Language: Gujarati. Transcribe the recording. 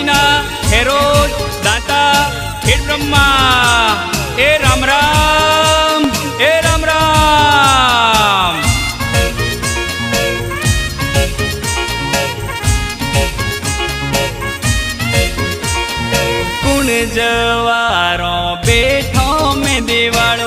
મદીના હેરોજ દાતા ખેડ બ્રહ્મા એ રામ રામ એ રામ રામ કુણ જવારો બેઠો મેં દેવાળો